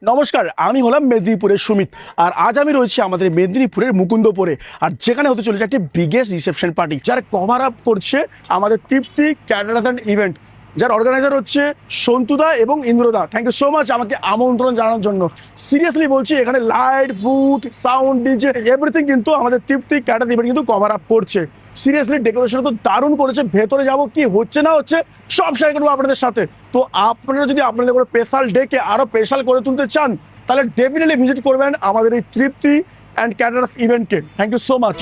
নমস্কার, আমি হলাম মেদিনীপুরের সুমিত। আর আজ আমি রয়েছি আমাদের মেদিনীপুরের মুকুন্দপুরে, আর যেখানে হতে চলেছে একটি বিগেস্ট রিসেপশন পার্টি, যার কভার আপ করছে আমাদের তৃপ্তি ক্যাটারার ইভেন্ট, যার অর্গানাইজার হচ্ছে সন্তুদা এবং ইন্দ্রদা। থ্যাংক ইউ সো মাচ আমাকে আমন্ত্রণ জানানোর জন্য। সিরিয়াসলি বলছি, এখানে light, food, sound, DJ everything কিন্তু আমাদের তৃপ্তি ক্যাটার ইভেন্ট কিন্তু কভার আপ করছে। সিরিয়াসলি ডেকোরেশন তো দারুণ করেছে। ভেতরে যাব, কি হচ্ছে না হচ্ছে সব শেয়ার করবো আপনাদের সাথে। তো আপনারা যদি আপনাদের কোনো স্পেশাল ডেকে আরো স্পেশাল করে তুলতে চান, তাহলে ডেফিনেটলি ভিজিট করবেন আমাদের এই তৃপ্তি অ্যান্ড ক্যাটারার্স ইভেন্টকে। Thank you so much.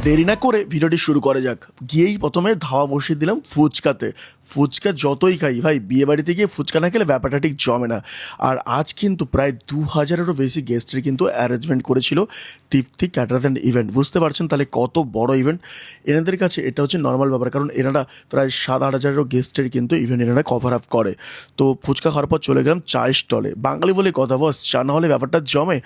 দেরি না করে ভিডিওটি শুরু করা যাক। গিয়েই প্রথমে ধাওয়া বসিয়ে দিলাম ফুচকাতে। ফুচকা যতই খাই ভাই, বিয়ে বাড়িতে গিয়ে ফুচকা না খেলে ব্যাপারটা ঠিক জমে না। আর আজ কিন্তু প্রায় 2000-এরও বেশি গেস্টের কিন্তু অ্যারেঞ্জমেন্ট করেছিল তৃপ্তি ক্যাটারার অ্যান্ড ইভেন্ট। বুঝতে পারছেন তাহলে কত বড় ইভেন্ট। এনাদের কাছে এটা হচ্ছে নর্মাল ব্যাপার, কারণ এনারা প্রায় 7-8 হাজারেরও গেস্টের কিন্তু ইভেন্ট এনারা কভার আপ করে। তো ফুচকা খাওয়ার পর চলে গেলাম চায়ের স্টলে। বাঙালি বলে কথা, বস চা না হলে ব্যাপারটা জমে।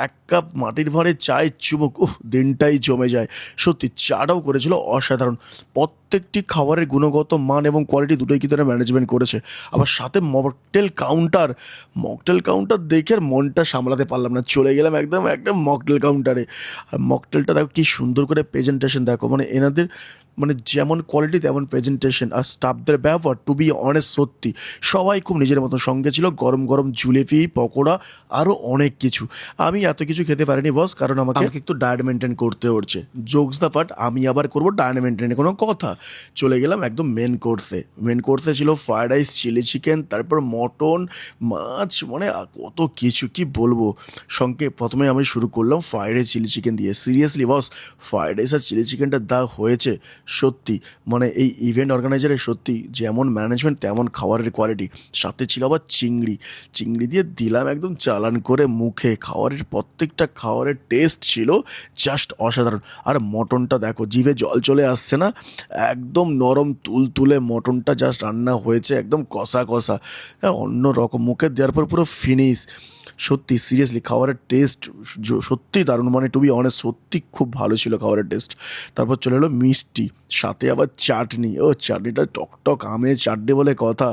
এক কাপ মাটির ভাঁড়ে চায়ের চুমুক, দিনটাই জমে যায়। সত্যি চাটাও করেছিল অসাধারণ। প্রত্যেকটি খাবারের গুণগত মান এবং কোয়ালিটি দুটোই কিন্তু তারা ম্যানেজমেন্ট করেছে। আবার সাথে মকটেল কাউন্টার দেখে আর মনটা সামলাতে পারলাম না, চলে গেলাম একদম মকটেল কাউন্টারে। আর মকটেলটা দেখো কি সুন্দর করে প্রেজেন্টেশন, দেখো মানে এনাদের মানে যেমন কোয়ালিটি তেমন প্রেজেন্টেশন, আর স্টাফদের ব্যবহার টু বি অনেস্ট সত্যি সবাই খুব নিজের মতো। সঙ্গে ছিল গরম গরম জিলেপি, পকোড়া, আরও অনেক কিছু। আমি এত কিছু খেতে পারিনি বস, কারণ আমাকে একটু ডায়েট মেনটেন করতে হচ্ছে। জোকস দ্য পার্ট, আমি আবার করবো ডায়েট মেনটেনের কোনো কথা। চলে গেলাম একদম মেন কোর্সে ছিল ফ্রায়েড রাইস, চিলি চিকেন, তারপর মটন, মাছ, মানে কত কিছু কি বলবো। সঙ্গে প্রথমে আমি শুরু করলাম ফ্রায়েড রাইস চিলি চিকেন দিয়ে। সিরিয়াসলি বস, ফ্রায়েড রাইস আর চিলি চিকেনটা দা হয়েছে সত্যি, মানে এই ইভেন্ট অর্গানাইজারের সত্যি যেমন ম্যানেজমেন্ট তেমন খাবারের কোয়ালিটি। সাথে ছিল আবার চিংড়ি দিয়ে দিলাম একদম চালান করে মুখে। প্রত্যেকটা খাবারের টেস্ট ছিল জাস্ট অসাধারণ। আর মটনটা দেখো, জিভে জল চলে আসছে না, একদম নরম তুলতুলে মটনটা জাস্ট রান্না হয়েছে, একদম কষা অন্য রকম। মুখে দেওয়ার পর পুরো ফিনিশ। সত্যি সিরিয়াসলি খাবারের টেস্ট সত্যি দারুণ, মানে টু বি অনেস্ট সত্যি খুব ভালো ছিল খাবারের টেস্ট। তারপর চলে এলো মিষ্টি, সাথে আবার চাটনি। চাটনিটা টকটক আমের চাটনি বলে কথা।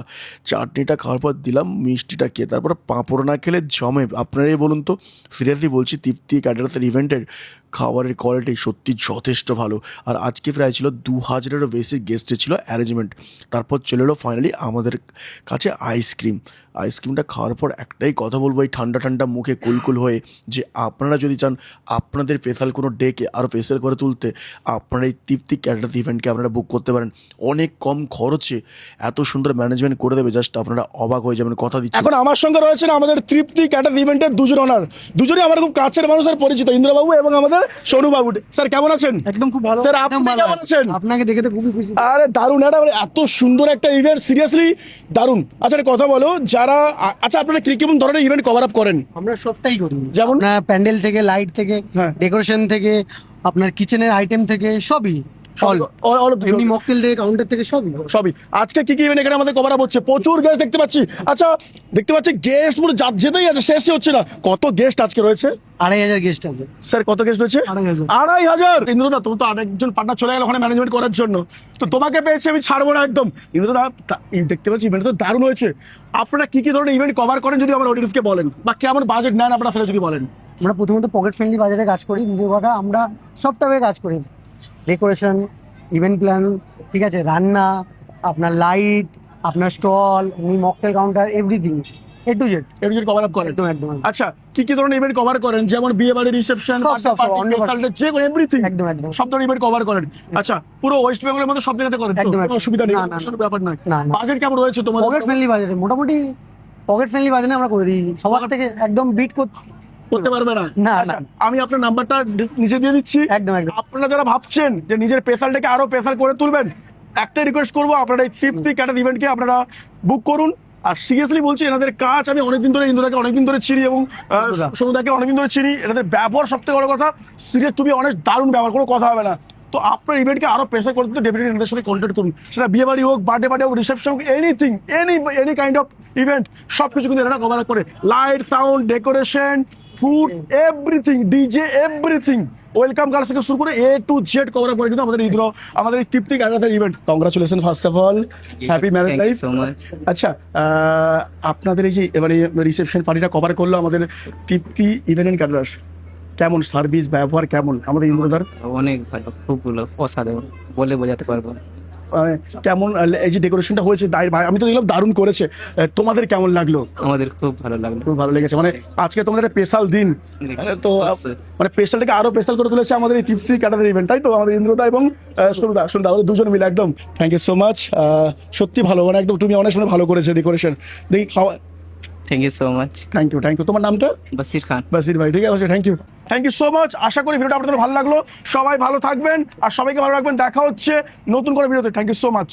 চাটনিটা খাওয়ার পর দিলাম মিষ্টিটা খেয়ে, তারপর পাঁপড় না খেলে জমে। আপনারাই বলুন তো, সিরিয়াসলি বলছি তৃপ্তি ক্যাটারার্সের ইভেন্টের খাবারের কোয়ালিটি সত্যি যথেষ্ট ভালো। আর আজকে প্রায় ছিল 2000-এরও বেশি গেস্টের ছিল অ্যারেঞ্জমেন্ট। তারপর চলে এলো ফাইনালি আমাদের কাছে আইসক্রিমটা খাওয়ার পর একটাই কথা বলবো এই ঠান্ডা ঠান্ডা মুখে কুলকুল হয়ে, যে আপনারা যদি চান আপনাদের স্পেশাল কোনো ডেকে আরও স্পেশাল করে তুলতে, আপনারা এই তৃপ্তি ক্যাটারার ইভেন্টকে আপনারা বুক করতে পারেন। অনেক কম খরচে এত সুন্দর ম্যানেজমেন্ট করে দেবে, জাস্ট আপনারা অবাক হয়ে যাবেন, কথা দিচ্ছি। এখন আমার সঙ্গে রয়েছেন আমাদের তৃপ্তি ক্যাটারার ইভেন্টের দুজন ওনার, দুজনই আমার খুব কাছের মানুষ আর পরিচিত, ইন্দ্রবাবু এবং আমাদের সোনুবাবু। স্যার কেমন আছেন? একদম খুব ভালো স্যার, আপনি কেমন আছেন? আপনাকে দেখে তো খুবই খুশি। আরে দারুণ, এত সুন্দর একটা ইভেন্ট, সিরিয়াসলি দারুণ। আচ্ছা একটা কথা বলো, যারা আচ্ছা আপনারা কি কেমন ধরনের ইভেন্ট কভার আপ করেন? আমরা সবটাই করি, যেমন আপনার প্যান্ডেল থেকে, লাইট থেকে, হ্যাঁ। ডেকোরেশন থেকে, আপনার কিচেনের আইটেম থেকে, সবই এমনি মকটেল থেকে, কাউন্টার থেকে সবই। আজকে কি ইভেন্ট এখানে আমাদের কভার আপ হচ্ছে? প্রচুর গেস্ট দেখতে পাচ্ছি। আচ্ছা দেখতে পাচ্ছি গেস্ট পুরো যেতেই আছে, শেষই হচ্ছে না। কত গেস্ট আজকে রয়েছে? 2500 গেস্ট আছে। স্যার কত গেস্ট রয়েছে? 2500। ইন্দ্রদা, তুমি তো আরেকজন পার্টনার চলে গেল ওখানে ম্যানেজমেন্ট করার জন্য, তো তোমাকে পেয়েছি আমি ছাড়বো না একদম। ইন্দ্রদা দেখতে পাচ্ছি ইভেন্ট তো দারুণ হয়েছে। আপনারা কি ধরনের ইভেন্ট কভার করেন যদি আমার অডিয়েন্সকে বলেন, বা কেমন বাজেট নেন আপনারা সেটা যদি বলেন। আমরা প্রথমত পকেট ফ্রেন্ডলি বাজারে কাজ করি, দ্বিতীয় কথা আমরা সব টাইপের কাজ করি। ডেকোরেশন, ইভেন্ট প্ল্যান, ঠিক আছে, রান্না, আপনার লাইট, আপনার stall, mocktail counter, everything A to Z cover up করেন? একদম। আচ্ছা কি ধরনের ইভেন্ট কভার করেন? যেমন বিয়ে বাড়ির রিসেপশন, যে কোনো এভরিথিং, একদম সব ধরনের ইভেন্ট কভার করেন। আচ্ছা পুরো ওয়েস্ট বেঙ্গলের মধ্যে সব জায়গাতে করেন? একদম, কোনো অসুবিধা নেই, কোনো ব্যাপার নয়। বাজেট কেমন রয়েছে তোমাদের? পকেট ফ্রেন্ডলি বাজারে, মোটামুটি পকেট ফ্রেন্ডলি বাজারে আমরা করে দিই, সবার থেকে একদম বিট করতে পারবে না। না। আমি আপনার নাম্বারটা নিচে দিয়ে দিচ্ছি। একদম। আপনারা যারা ভাবছেন যে নিজের স্পেশালটাকে আরো স্পেশাল করে তুলবেন, একটাই রিকোয়েস্ট করবো, আপনারা এই তৃপ্তি ক্যাটারার ইভেন্টকে আপনারা বুক করুন। আর সিরিয়াসলি বলছি, এনাদের কাজ আমি অনেকদিন ধরে, ইন্দ্রদাকে অনেকদিন ধরে চিনি এবং সমুদাকে অনেকদিন ধরে চিনি। এনাদের ব্যবহার সব থেকে বড় কথা, সিরিয়াস টু বি অনেস্ট দারুণ ব্যবহার, কোনো কথা হবে না। তো তো আপনার ইভেন্টকে আরো প্রেসার করতে তো ডেফিনেটলি এনাদের সাথে কন্ট্যাক্ট করুন, সেটা বিয়ে বাড়ি হোক, বার্থডে হোক, রিসেপশন হোক, anything, any kind of event, সব কিছু কিন্তু এরা কভার করে। Light, sound, decoration, food, everything, DJ, everything, welcome girls থেকে শুরু করে A to Z কভার করে কিন্তু আমাদের ঈদর, আমাদের এই তৃপ্তি গার্লসের event. Congratulation first of all, happy marriage Thank you life. so much. আচ্ছা, আপনাদের এই যে এবারে রিসেপশন পার্টিটা কভার করলো আমাদের তৃপ্তি ইভেন্ট অ্যান্ড ক্যাটারার্স, কেমন সার্ভিস ব্যবহার কেমন আমাদের ইন্দ্রদার? অনেক ভালো, খুব ভালো, অসাধারণ, বলে বোঝাতে পারবো না। কেমন এই যে ডেকোরেশনটা হয়েছে, আমি তো দেখলাম দারুণ করেছে, তোমাদের কেমন লাগলো? আমাদের খুব ভালো লাগলো। খুব ভালো লেগেছে, মানে আজকে তোমাদের একটা স্পেশাল দিন, তো অবশ্যই। মানে স্পেশালটাকে আরো স্পেশাল করে তুলেছে আমাদের এই তৃপ্তি ক্যাটারার ইভেন্ট, তাই তো? আমাদের ইন্দ্রদা এবং সুরদা আমাদের দুজন মিলে একদম থ্যাংক ইউ সো মাচ। সত্যি ভালো, মানে একদম তুমি অনেক সময় ভালো করেছে ডেকোরেশন। দেখি খাওয়া, thank you so much. Thank you. তোমার নামটা? বাসির খান। বাসির ভাই, ঠিক আছে, থ্যাংক ইউ সো মাচ। আশা করি ভিডিওটা আপনাদের ভালো লাগলো, সবাই ভালো থাকবেন আর সবাইকে ভালো রাখবেন। দেখা হচ্ছে নতুন করে ভিডিওতে। Thank you so much.